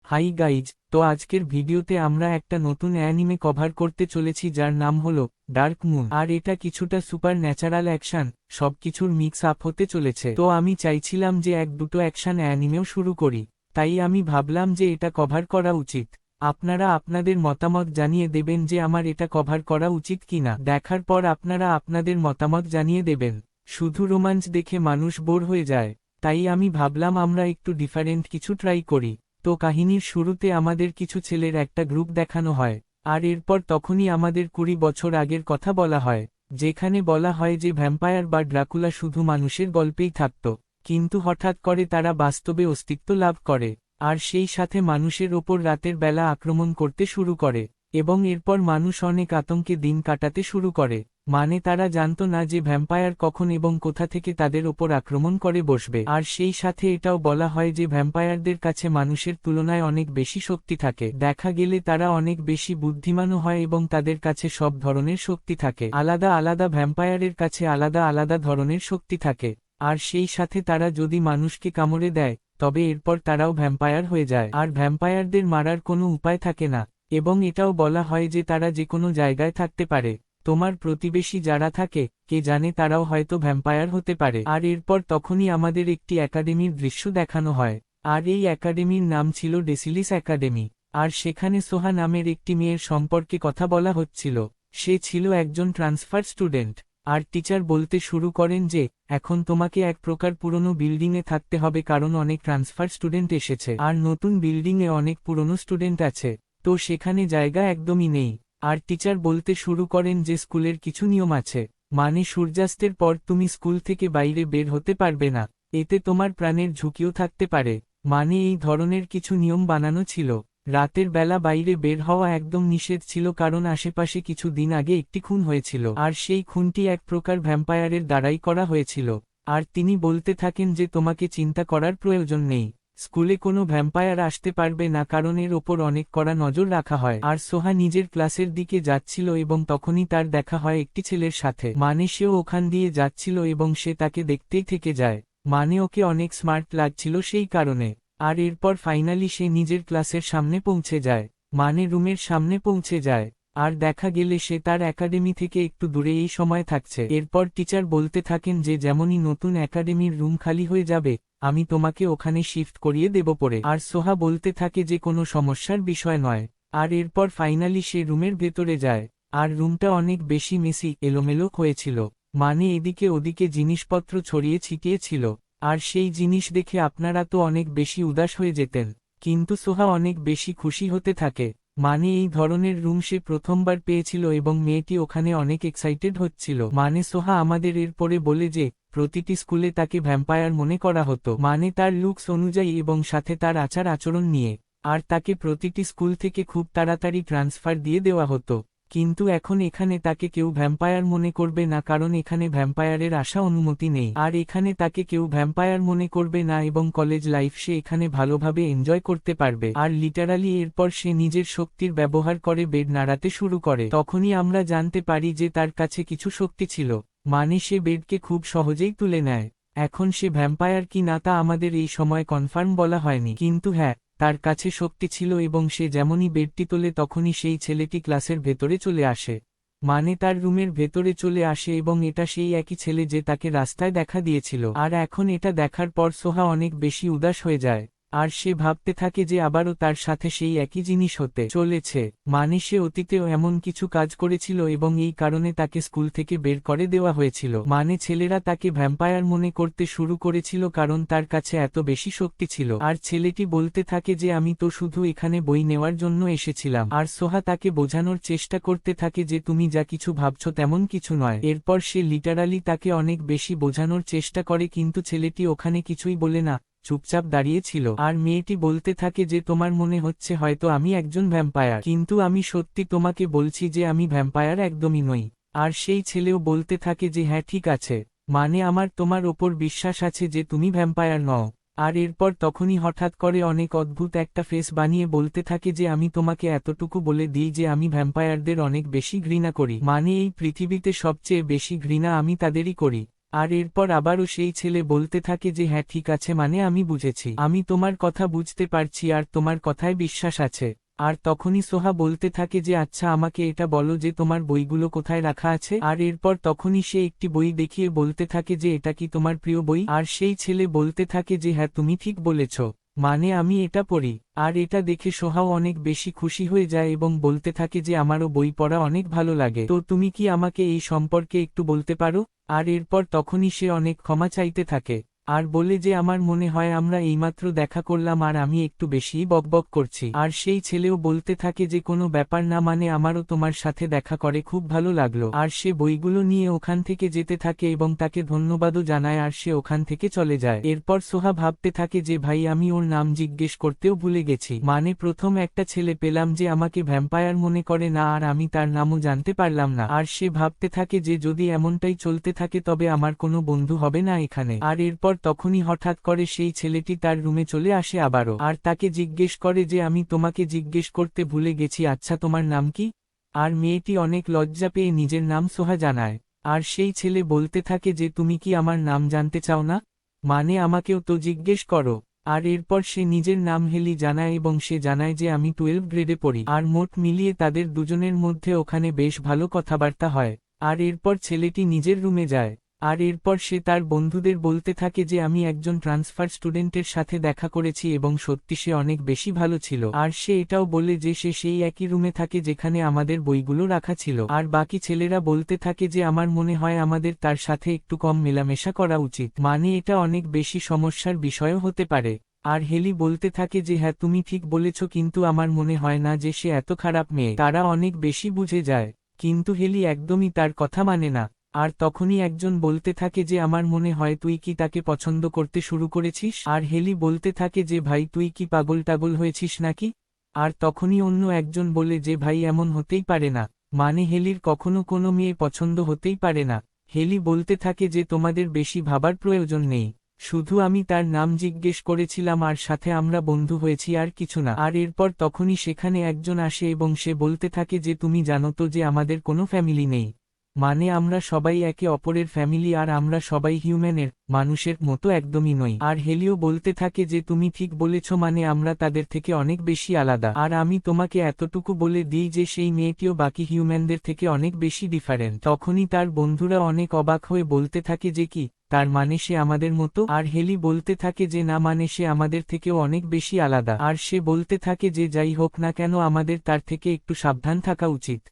Hi guys, তো আজকের ভিডিওতে আমরা একটা নতুন অ্যানিমে কভার করতে চলেছি যার নাম হলো ডার্ক মুন। আর এটা কিছুটা সুপার ন্যাচারাল অ্যাকশন সবকিছুর মিক্স আপ হতে চলেছে। তো আমি চাইছিলাম যে এক দুটো অ্যাকশন অ্যানিমেও শুরু করি, তাই আমি ভাবলাম যে এটা কভার করা উচিত। আপনারা আপনাদের মতামত জানিয়ে দেবেন যে আমার এটা কভার করা উচিত কিনা। দেখার পর আপনারা আপনাদের মতামত জানিয়ে দেবেন। শুধু রোমান্স দেখে মানুষ বোর হয়ে যায়, তাই আমি ভাবলাম আমরা একটু ডিফারেন্ট কিছু ট্রাই করি। তো কাহিনীর শুরুতে আমাদের কিছু ছেলের একটা গ্রুপ দেখানো হয়, আর এরপর তখনই আমাদের 20 বছর আগের কথা বলা হয়, যেখানে বলা হয় যে ভ্যাম্পায়ার বা ড্রাকুলা শুধু মানুষের গল্পেই থাকত, কিন্তু হঠাৎ করে তারা বাস্তবে অস্তিত্ব লাভ করে, আর সেই সাথে মানুষের ওপর রাতের বেলা আক্রমণ করতে শুরু করে, এবং এরপর মানুষ অনেক আতঙ্কে দিন কাটাতে শুরু করে। মানে তারা জানত না যে ভ্যাম্পায়ার কখন এবং কোথা থেকে তাদের ওপর আক্রমণ করে বসবে। আর সেই সাথে এটাও বলা হয় যে ভ্যাম্পায়ারদের কাছে মানুষের তুলনায় অনেক বেশি শক্তি থাকে। দেখা গেলে তারা অনেক বেশি বুদ্ধিমানও হয় এবং তাদের কাছে সব ধরনের শক্তি থাকে। আলাদা আলাদা ভ্যাম্পায়ারের কাছে আলাদা আলাদা ধরনের শক্তি থাকে, আর সেই সাথে তারা যদি মানুষকে কামড়ে দেয় তবে এরপর তারাও ভ্যাম্পায়ার হয়ে যায়, আর ভ্যাম্পায়ারদের মারার কোনো উপায় থাকে না। এবং এটাও বলা হয় যে তারা যে কোনো জায়গায় থাকতে পারে। তোমার প্রতিবেশী যারা থাকে, কে জানে তারাও হয়তো ভ্যাম্পায়ার হতে পারে। আর এরপর তখনই আমাদের একটি একাডেমির দৃশ্য দেখানো হয়, আর এই একাডেমির নাম ছিল ডেসিলিস একাডেমি। আর সেখানে সোহা নামের একটি মেয়ের সম্পর্কে কথা বলা হচ্ছিল। সে ছিল একজন ট্রান্সফার স্টুডেন্ট, আর টিচার বলতে শুরু করেন যে এখন তোমাকে এক প্রকার পুরনো বিল্ডিংয়ে থাকতে হবে, কারণ অনেক ট্রান্সফার স্টুডেন্ট এসেছে আর নতুন বিল্ডিংয়ে অনেক পুরনো স্টুডেন্ট আছে, তো সেখানে জায়গা একদমই নেই। আর টিচার বলতে শুরু করেন যে স্কুলের কিছু নিয়ম আছে, মানে সূর্যাস্তের পর তুমি স্কুল থেকে বাইরে বের হতে পারবে না, এতে তোমার প্রাণের ঝুঁকিও থাকতে পারে। মানে এই ধরনের কিছু নিয়ম বানানো ছিল। রাতের বেলা বাইরে বের হওয়া একদম নিষেধ ছিল, কারণ আশেপাশে কিছু দিন আগে একটি খুন হয়েছিল, আর সেই খুনটি এক প্রকার ভ্যাম্পায়ারের দ্বারাই করা হয়েছিল। আর তিনি বলতে থাকেন যে তোমাকে চিন্তা করার প্রয়োজন নেই, স্কুলে কোনো ভ্যাম্পায়ার আসতে পারবে না, কারণ এর ওপর অনেক কড়া নজর রাখা হয়। আর সোহা নিজের ক্লাসের দিকে যাচ্ছিল এবং তখনই তার দেখা হয় একটি ছেলের সাথে। মানে সেও ওখান দিয়ে যাচ্ছিল এবং সে তাকে দেখতেই থেকে যায়, মানে ওকে অনেক স্মার্ট লাগছিল সেই কারণে। আর এরপর ফাইনালি সে নিজের ক্লাসের সামনে পৌঁছে যায়, মানে রুমের সামনে পৌঁছে যায়, আর দেখা গেলে সে তার একাডেমি থেকে একটু দূরে এই সময় থাকছে। এরপর টিচার বলতে থাকেন যে যেমনই নতুন একাডেমির রুম খালি হয়ে যাবে আমি তোমাকে ওখানে শিফট করিয়ে দেব পরে। আর সোহা বলতে থাকে যে কোনো সমস্যার বিষয় নয়। আর এরপর ফাইনালি সে রুমের ভেতরে যায়, আর রুমটা অনেক বেশি মেসি এলোমেলো হয়েছিল, মানে এদিকে ওদিকে জিনিসপত্র ছড়িয়ে ছিটিয়ে ছিল। আর সেই জিনিস দেখে আপনারা তো অনেক বেশি উদাস হয়ে যেতেন, কিন্তু সোহা অনেক বেশি খুশি হতে থাকে। মানে এই ধরনের রুম সে প্রথমবার পেয়েছিল এবং মেয়েটি ওখানে অনেক এক্সাইটেড হচ্ছিল। মানে সোহা আমাদের এরপরে বলে যে প্রতিটি স্কুলে তাকে ভ্যাম্পায়ার মনে করা হতো, মানে তার লুকস অনুযায়ী এবং সাথে তার আচার আচরণ নিয়ে, আর তাকে প্রতিটি স্কুল থেকে খুব তাড়াতাড়ি ট্রান্সফার দিয়ে দেওয়া হতো। কিন্তু এখন এখানে তাকে কেউ ভ্যাম্পায়ার মনে করবে না, কারণ এখানে ভ্যাম্পায়ারের আসা অনুমতি নেই, আর এখানে তাকে কেউ ভ্যাম্পায়ার মনে করবে না এবং কলেজ লাইফ সে এখানে ভালোভাবে এনজয় করতে পারবে। আর লিটারালি এরপর সে নিজের শক্তির ব্যবহার করে বেড নাড়াতে শুরু করে। তখনই আমরা জানতে পারি যে তার কাছে কিছু শক্তি ছিল, মানে সে বেডকে খুব সহজেই তুলে নেয়। এখন সে ভ্যাম্পায়ার কি না তা আমাদের এই সময় কনফার্ম বলা হয়নি, কিন্তু হ্যাঁ, তার কাছে শক্তি ছিল এবং সে যেমনই বেডটি তোলে তখনই সেই ছেলেটি ক্লাসের ভেতরে চলে আসে, মানে তার রুমের ভেতরে চলে আসে, এবং এটা সেই একই ছেলে যে তাকে রাস্তায় দেখা দিয়েছিল। আর এখন এটা দেখার পর সোহা অনেক বেশি উদাস হয়ে যায়, আর সে ভাবতে থাকে যে আবারও তার সাথে সেই একই জিনিস হতে চলেছে, মানে সে অতীতেও এমন কিছু কাজ করেছিল এবং এই কারণে তাকে স্কুল থেকে বের করে দেওয়া হয়েছিল। মানে ছেলেরা তাকে ভ্যাম্পায়ার মনে করতে শুরু করেছিল কারণ তার কাছে এত বেশি শক্তি ছিল। আর ছেলেটি বলতে থাকে যে আমি তো শুধু এখানে বই নেওয়ার জন্য এসেছিলাম। আর সোহা তাকে বোঝানোর চেষ্টা করতে থাকে যে তুমি যা কিছু ভাবছো তেমন কিছু নয়। এরপর সে লিটারালি তাকে অনেক বেশি বোঝানোর চেষ্টা করে, কিন্তু ছেলেটি ওখানে কিছুই বলে না, চুপচাপ দাঁড়িয়ে ছিল। আর মেয়েটি বলতে থাকে যে তোমার মনে হচ্ছে হয়তো আমি একজন ভ্যাম্পায়ার, কিন্তু আমি সত্যি তোমাকে বলছি যে আমি ভ্যাম্পায়ার একদমই নই। আর সেই ছেলেও বলতে থাকে যে হ্যাঁ ঠিক আছে, মানে আমার তোমার ওপর বিশ্বাস আছে যে তুমি ভ্যাম্পায়ার নও। আর এরপর তখনই হঠাৎ করে অনেক অদ্ভুত একটা ফেস বানিয়ে বলতে থাকে যে আমি তোমাকে এতটুকু বলে দিই যে আমি ভ্যাম্পায়ারদের অনেক বেশি ঘৃণা করি, মানে এই পৃথিবীতে সবচেয়ে বেশি ঘৃণা আমি তাদেরই করি। আর এরপর আবারও সেই ছেলে বলতে থাকে যে হ্যাঁ ঠিক আছে, মানে আমি বুঝেছি, আমি তোমার কথা বুঝতে পারছি আর তোমার কথায় বিশ্বাস আছে। আর তখনই সোহা বলতে থাকে যে আচ্ছা আমাকে এটা বলো যে তোমার বইগুলো কোথায় রাখা আছে। আর এরপর তখনই সে একটি বই দেখিয়ে বলতে থাকে যে এটা কি তোমার প্রিয় বই। আর সেই ছেলে বলতে থাকে যে হ্যাঁ তুমি ঠিক বলেছ, মানে আমি এটা পড়ি। আর এটা দেখে সোহাও অনেক বেশি খুশি হয়ে যায় এবং বলতে থাকে যে আমারও বই পড়া অনেক ভালো লাগে, তো তুমি কি আমাকে এই সম্পর্কে একটু বলতে পারো। আর এরপর তখনই সে অনেক ক্ষমা চাইতে থাকে আর বলে যে আমার মনে হয় আমরা এইমাত্র দেখা করলাম আর আমি একটু বেশি বকবক করছি। আর সেই ছেলেও বলতে থাকে যে কোনো ব্যাপার না, মানে আমারও তোমার সাথে দেখা করে খুব ভালো লাগলো। আর সে বইগুলো নিয়ে ওখান থেকে যেতে থাকে এবং তাকে ধন্যবাদও জানায় আর সে ওখান থেকে চলে যায়। এরপর সোহা ভাবতে থাকে যে ভাই আমি ওর নাম জিজ্ঞেস করতেও ভুলে গেছি, মানে প্রথম একটা ছেলে পেলাম যে আমাকে ভ্যাম্পায়ার মনে করে না আর আমি তার নামও জানতে পারলাম না। আর সে ভাবতে থাকে যে যদি এমনটাই চলতে থাকে তবে আমার কোনো বন্ধু হবে না এখানে। আর এরপর তখনই হঠাৎ করে সেই ছেলেটি তার রুমে চলে আসে আবারও আর তাকে জিজ্ঞেস করে যে আমি তোমাকে জিজ্ঞেস করতে ভুলে গেছি, আচ্ছা তোমার নাম কি। আর মেয়েটি অনেক লজ্জা পেয়ে নিজের নাম সোহা জানায়। আর সেই ছেলে বলতে থাকে যে তুমি কি আমার নাম জানতে চাও না, মানে আমাকেও তো জিজ্ঞেস করো। আর এরপর সে নিজের নাম হেলি জানায় এবং সে জানায় যে আমি 12 গ্রেডে পড়ি। আর মোট মিলিয়ে তাদের দুজনের মধ্যে ওখানে বেশ ভালো কথাবার্তা হয়। আর এরপর ছেলেটি নিজের রুমে যায়। আর এরপর সে তার বন্ধুদের বলতে থাকে যে আমি একজন ট্রান্সফার স্টুডেন্টের সাথে দেখা করেছি এবং সত্যি সে অনেক বেশি ভালো ছিল। আর সে এটাও বলে যে সে সেই একই রুমে থাকে যেখানে আমাদের বইগুলো রাখা ছিল। আর বাকি ছেলেরা বলতে থাকে যে আমার মনে হয় আমাদের তার সাথে একটু কম মেলামেশা করা উচিত, মানে এটা অনেক বেশি সমস্যার বিষয়ও হতে পারে। আর হেলি বলতে থাকে যে হ্যাঁ তুমি ঠিক বলেছ, কিন্তু আমার মনে হয় না যে সে এত খারাপ মেয়ে, তারা অনেক বেশি বুঝে যায়। কিন্তু হেলি একদমই তার কথা মানে না। আর তখনই একজন বলতে থাকে যে আমার মনে হয় তুই কি তাকে পছন্দ করতে শুরু করেছিস। আর হেলি বলতে থাকে যে ভাই তুই কি পাগল টাগল হয়েছিস নাকি। আর তখনই অন্য একজন বলে যে ভাই এমন হতেই পারে না, মানে হেলির কখনো কোনো মেয়ে পছন্দ হতেই পারে না। হেলি বলতে থাকে যে তোমাদের বেশি ভাবার প্রয়োজন নেই, শুধু আমি তার নাম জিজ্ঞেস করেছিলাম আর সাথে আমরা বন্ধু হয়েছি আর কিছু না। আর এরপর তখনই সেখানে একজন আসে এবং সে বলতে থাকে যে তুমি জানো তো যে আমাদের কোনো ফ্যামিলি নেই, মানে আমরা সবাই একে অপরের ফ্যামিলি আর আমরা সবাই হিউম্যানের মানুষের মতো একদমই নই। আর হেলিও বলতে থাকে যে তুমি ঠিক বলেছ, মানে আমরা তাদের থেকে অনেক বেশি আলাদা। আর আমি তোমাকে এতটুকু বলে দিই যে সেই মেয়েটিও বাকি হিউম্যানদের থেকে অনেক বেশি ডিফারেন্ট। তখনই তার বন্ধুরা অনেক অবাক হয়ে বলতে থাকে যে কি, তার মানে সে আমাদের মতো। আর হেলি বলতে থাকে যে না, মানে সে আমাদের থেকেও অনেক বেশি আলাদা। আর সে বলতে থাকে যে যাই হোক না কেন আমাদের তার থেকে একটু সাবধান থাকা উচিত।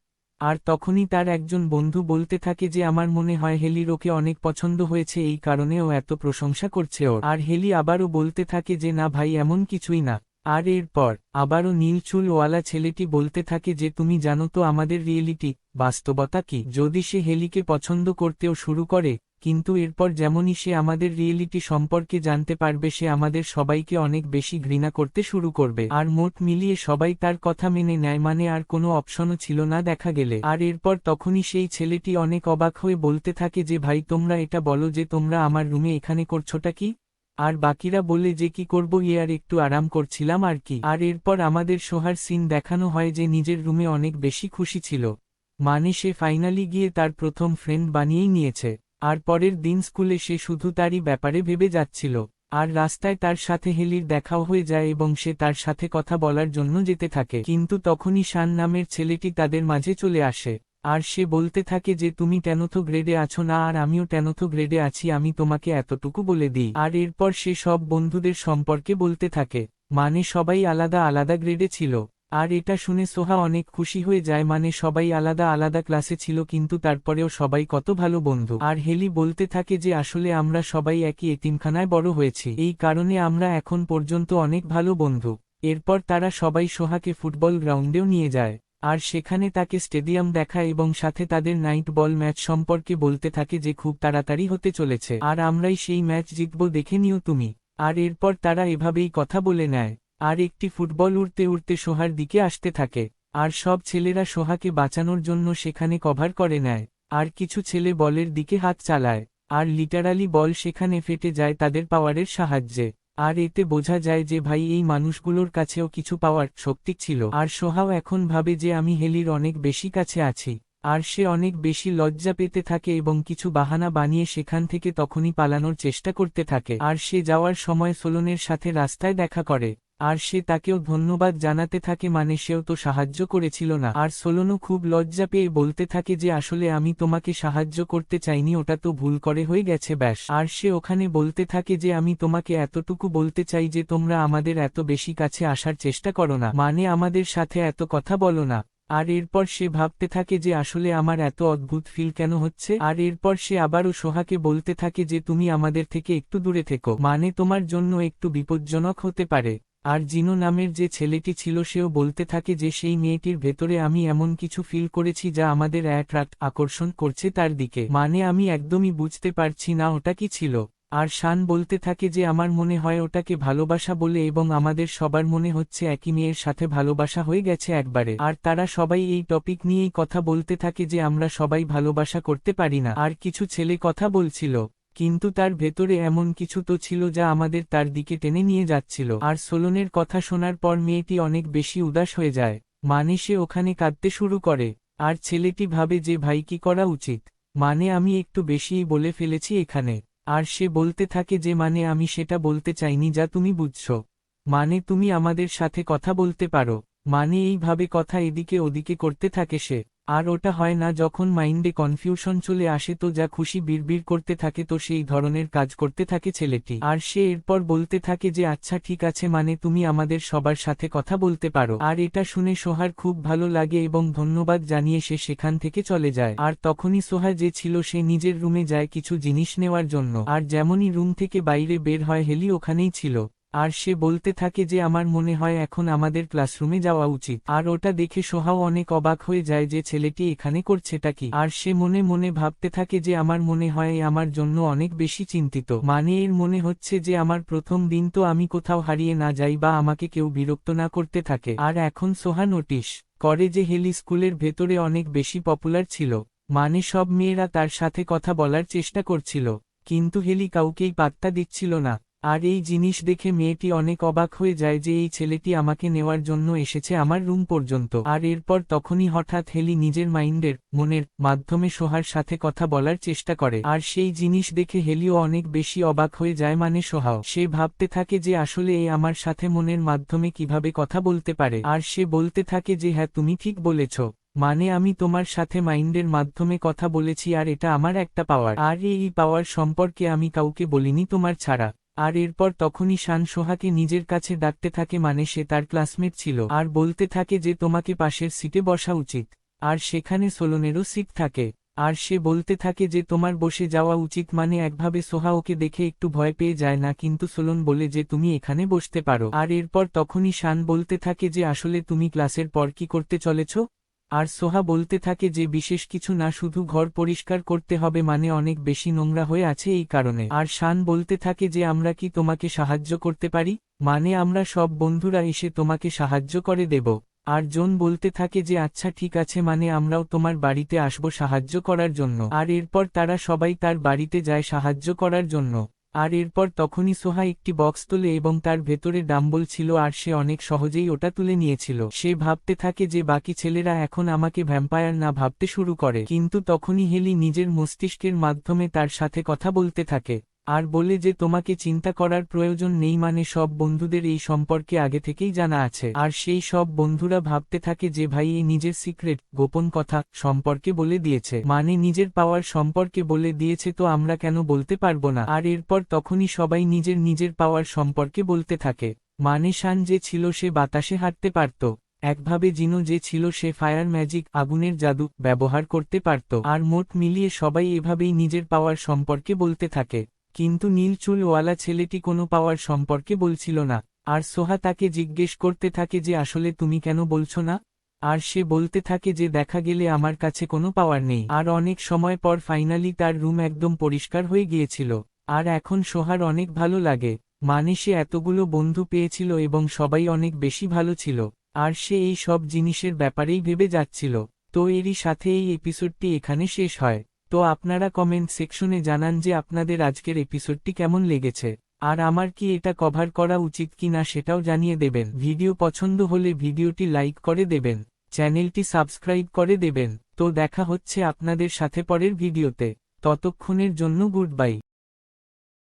আর তখনই তার একজন বন্ধু বলতে থাকে যে আমার মনে হয় হেলির ওকে অনেক পছন্দ হয়েছে, এই কারণে ও এত প্রশংসা করছে ওর। আর হেলি আবারও বলতে থাকে যে না ভাই এমন কিছুই না। আর এরপর আবারও নীল চুলওয়ালা ছেলেটি বলতে থাকে যে তুমি জানো তো আমাদের রিয়েলিটি বাস্তবতা কি। যদি সে হেলিকে পছন্দ করতেও শুরু করে, কিন্তু এরপর যেমনই সে আমাদের রিয়েলিটি সম্পর্কে জানতে পারবে সে আমাদের সবাইকে অনেক বেশি ঘৃণা করতে শুরু করবে। আর মোট মিলিয়ে সবাই তার কথা মেনে নেয়, মানে আর কোনো অপশনও ছিল না দেখা গেলে। আর এরপর তখনই সেই ছেলেটি অনেক অবাক হয়ে বলতে থাকে যে ভাই তোমরা এটা বলো যে তোমরা আমার রুমে এখানে করছোটা কি। আর বাকিরা বলে যে কি করব, আর একটু আরাম করছিলাম আর কি। আর এরপর আমাদের সোহার সিন দেখানো হয় যে নিজের রুমে অনেক বেশি খুশি ছিল, মানে সে ফাইনালি গিয়ে তার প্রথম ফ্রেন্ড বানিয়েই নিয়েছে। আর পরের দিন স্কুলে সে শুধু তারই ব্যাপারে ভেবে যাচ্ছিল। আর রাস্তায় তার সাথে হেলির দেখাও হয়ে যায় এবং সে তার সাথে কথা বলার জন্য যেতে থাকে, কিন্তু তখনই শান নামের ছেলেটি তাদের মাঝে চলে আসে। আর সে বলতে থাকে যে তুমি 10th গ্রেডে আছো না, আর আমিও 10th গ্রেডে আছি, আমি তোমাকে এতটুকু বলে দিই। আর এরপর সে সব বন্ধুদের সম্পর্কে বলতে থাকে, মানে সবাই আলাদা আলাদা গ্রেডে ছিল। আর এটা শুনে সোহা অনেক খুশি হয়ে যায়, মানে সবাই আলাদা আলাদা ক্লাসে ছিল কিন্তু তারপরেও সবাই কত ভালো বন্ধু। আর হেলি বলতে থাকে যে আসলে আমরা সবাই একই এতিমখানায় বড় হয়েছি, এই কারণে আমরা এখন পর্যন্ত অনেক ভালো বন্ধু। এরপর তারা সবাই সোহাকে ফুটবল গ্রাউন্ডেও নিয়ে যায় আর সেখানে তাকে স্টেডিয়াম দেখায় এবং সাথে তাদের নাইট বল ম্যাচ সম্পর্কে বলতে থাকে যে খুব তাড়াতাড়ি হতে চলেছে আর আমরাই সেই ম্যাচ জিতব, দেখে নিও তুমি। আর এরপর তারা এভাবেই কথা বলে নেয়। আর একটি ফুটবল উড়তে উড়তে সোহার দিকে আসতে থাকে আর সব ছেলেরা সোহাকে বাঁচানোর জন্য সেখানে কভার করে নেয়। আর কিছু ছেলে বলের দিকে হাত চালায় আর লিটারালি বল সেখানে ফেটে যায় তাদের পাওয়ারের সাহায্যে। আর এতে বোঝা যায় যে ভাই এই মানুষগুলোর কাছেও কিছু পাওয়ার শক্তি ছিল। আর সোহাও এখন ভাবে যে আমি হেলির অনেক বেশি কাছে আছি। আর সে অনেক বেশি লজ্জা পেতে থাকে এবং কিছু বাহানা বানিয়ে সেখান থেকে তখনই পালানোর চেষ্টা করতে থাকে। আর সে যাওয়ার সময় সোলনের সাথে রাস্তায় দেখা করে, আর সে তাকেও ধন্যবাদ জানাতে থাকে, মানে সেও তো সাহায্য করেছিল না। আর সোলনও খুব লজ্জা পেয়ে বলতে থাকে যে আসলে আমি তোমাকে সাহায্য করতে চাইনি, ওটা তো ভুল করে হয়ে গেছে ব্যাস। আর সে ওখানে বলতে থাকে যে আমি তোমাকে এতটুকু বলতে চাই যে তোমরা আমাদের এত বেশি কাছে আসার চেষ্টা করো না, মানে আমাদের সাথে এত কথা বলো না। আর এরপর সে ভাবতে থাকে যে আসলে আমার এত অদ্ভুত ফিল কেন হচ্ছে। আর এরপর সে আবারও সোহাকে বলতে থাকে যে তুমি আমাদের থেকে একটু দূরে থেকো, মানে তোমার জন্য একটু বিপজ্জনক হতে পারে। আর জিনো নামের যে ছেলেটি ছিল সেও বলতে থাকে যে সেই মেয়েটির ভেতরে আমি এমন কিছু ফিল করেছি যা আমাদের আকর্ষণ করছে তার দিকে, মানে আমি একদমই বুঝতে পারছি না ওটা কি ছিল। আর শান বলতে থাকে যে আমার মনে হয় ওটাকে ভালোবাসা বলে, এবং আমাদের সবার মনে হচ্ছে একই মেয়ের সাথে ভালোবাসা হয়ে গেছে একবারে। আর তারা সবাই এই টপিক নিয়েই কথা বলতে থাকে যে আমরা সবাই ভালোবাসা করতে পারি না। আর কিছু ছেলে কথা বলছিল, কিন্তু তার ভেতরে এমন কিছু তো ছিল যা আমাদের তার দিকে টেনে নিয়ে যাচ্ছিল। আর সোলনের কথা শোনার পর মেয়েটি অনেক বেশি উদাস হয়ে যায়, মানে সে ওখানে কাঁদতে শুরু করে। আর ছেলেটি ভাবে যে ভাই কি করা উচিত, মানে আমি একটু বেশিই বলে ফেলেছি এখানে। আর সে বলতে থাকে যে মানে আমি সেটা বলতে চাইনি যা তুমি বুঝছো, মানে তুমি আমাদের সাথে কথা বলতে পারো, মানে এইভাবে কথা এদিকে ওদিকে করতে থাকে সে। আর ওটা হয় না যখন মাইন্ডে কনফিউশন চলে আসে, তো যা খুশি বিড়বিড় করতে থাকে, তো সেই ধরনের কাজ করতে থাকে ছেলেটি। আর সে এরপর বলতে থাকে যে আচ্ছা ঠিক আছে, মানে তুমি আমাদের সবার সাথে কথা বলতে পারো। আর এটা শুনে সোহার খুব ভালো লাগে এবং ধন্যবাদ জানিয়ে সে সেখান থেকে চলে যায়। আর তখনই সোহা যে ছিল সে নিজের রুমে যায় কিছু জিনিস নেওয়ার জন্য। আর যেমনই রুম থেকে বাইরে বের হয় হেলি ওখানেই ছিল। আর সে বলতে থাকে যে আমার মনে হয় এখন আমাদের ক্লাসরুমে যাওয়া উচিত। আর ওটা দেখে সোহাও অনেক অবাক হয়ে যায় যে ছেলেটি এখানে করছেটা কি। আর সে মনে মনে ভাবতে থাকে যে আমার মনে হয় আমার জন্য অনেক বেশি চিন্তিত, মানে এর মনে হচ্ছে যে আমার প্রথম দিন তো আমি কোথাও হারিয়ে না যাই বা আমাকে কেউ বিরক্ত না করতে থাকে। আর এখন সোহা নোটিশ করে যে হেলি স্কুলের ভেতরে অনেক বেশি পপুলার ছিল, মানে সব মেয়েরা তার সাথে কথা বলার চেষ্টা করছিল, কিন্তু হেলি কাউকেই পাত্তা দিচ্ছিল না। আর এই জিনিস দেখে মেয়েটি অনেক অবাক হয়ে যায় যে এই ছেলেটি আমাকে নেওয়ার জন্য এসেছে আমার রুম পর্যন্ত। আর এরপর তখনই হঠাৎ হেলি নিজের মনের মাধ্যমে সোহার সাথে কথা বলার চেষ্টা করে। আর সেই জিনিস দেখে হেলিও অনেক বেশি অবাক হয়ে যায়, মানে সোহাও। সে ভাবতে থাকে যে আসলে এই আমার সাথে মনের মাধ্যমে কিভাবে কথা বলতে পারে। আর সে বলতে থাকে যে হ্যাঁ তুমি ঠিক বলেছ, মানে আমি তোমার সাথে মাইন্ডের মাধ্যমে কথা বলেছি, আর এটা আমার একটা পাওয়ার, আর এই পাওয়ার সম্পর্কে আমি কাউকে বলিনি তোমার ছাড়া। আর এরপর তখনই শান সোহাকে নিজের কাছে ডাকতে থাকে, মানে সে তার ক্লাসমেট ছিল, আর বলতে থাকে যে তোমাকে পাশের সিটে বসা উচিত। আর সেখানে সোলনেরও সিট থাকে। আর সে বলতে থাকে যে তোমার বসে যাওয়া উচিত, মানে একভাবে সোহা ওকে দেখে একটু ভয় পেয়ে যায় না, কিন্তু সোলন বলে যে তুমি এখানে বসতে পারো। আর এরপর তখনই শান বলতে থাকে যে আসলে তুমি ক্লাসের পর কি করতে চলেছ। আর সোহা বলতে থাকে যে বিশেষ কিছু না, শুধু ঘর পরিষ্কার করতে হবে, মানে অনেক বেশি নোংরা হয়ে আছে এই কারণে। আর শান বলতে থাকে যে আমরা কি তোমাকে সাহায্য করতে পারি, মানে আমরা সব বন্ধুরা এসে তোমাকে সাহায্য করে দেব। আর জন বলতে থাকে যে আচ্ছা ঠিক আছে, মানে আমরাও তোমার বাড়িতে আসব সাহায্য করার জন্য। আর এরপর তারা সবাই তার বাড়িতে যায় সাহায্য করার জন্য। আর এরপর তখনই সোহা একটি বক্স তোলে এবং তার ভেতরে ডাম্বল ছিল, আর সে অনেক সহজেই ওটা তুলে নিয়েছিল। সে ভাবতে থাকে যে বাকি ছেলেরা এখন আমাকে ভ্যাম্পায়ার না ভাবতে শুরু করে, কিন্তু তখনই হেলি নিজের মস্তিষ্কের মাধ্যমে তার সাথে কথা বলতে থাকে, আর বলে যে তোমাকে চিন্তা করার প্রয়োজন নেই, মানে সব বন্ধুদের এই সম্পর্কে আগে থেকেই জানা আছে। আর সেই সব বন্ধুরা ভাবতে থাকে যে ভাই এই নিজের সিক্রেট গোপন কথা সম্পর্কে বলে দিয়েছে, মানে নিজের পাওয়ার সম্পর্কে বলে দিয়েছে, তো আমরা কেন বলতে পারবো না। আর এরপর তখনই সবাই নিজের পাওয়ার সম্পর্কে বলতে থাকে, মানে শান যে ছিল সে বাতাসে হাঁটতে পারত, একভাবে জিনো যে ছিল সে ফায়ার ম্যাজিক আগুনের জাদু ব্যবহার করতে পারত। আর মোট মিলিয়ে সবাই এভাবেই নিজের পাওয়ার সম্পর্কে বলতে থাকে, কিন্তু নীল চুলওয়ালা ছেলেটি কোনো পাওয়ার সম্পর্কে বলছিল না। আর সোহা তাকে জিজ্ঞেস করতে থাকে যে আসলে তুমি কেন বলছো না। আর সে বলতে থাকে যে দেখা গেলে আমার কাছে কোনো পাওয়ার নেই। আর অনেক সময় পর ফাইনালি তার রুম একদম পরিষ্কার হয়ে গিয়েছিল। আর এখন সোহার অনেক ভালো লাগে, মানে সে এতগুলো বন্ধু পেয়েছিল এবং সবাই অনেক বেশি ভালো ছিল। আর সে এই সব জিনিসের ব্যাপারেই ভেবে যাচ্ছিল। তো এরই সাথে এই এপিসোডটি এখানে শেষ হয়। তো আপনারা কমেন্ট সেকশনে জানান যে আপনাদের আজকের এপিসোডটি কেমন লেগেছে, আর আমার কি এটা কভার করা উচিত কি না সেটাও জানিয়ে দেবেন। ভিডিও পছন্দ হলে ভিডিওটি লাইক করে দেবেন। চ্যানেলটি সাবস্ক্রাইব করে দেবেন। তো দেখা হচ্ছে আপনাদের সাথে পরের ভিডিওতে। ততক্ষণের জন্য গুড বাই।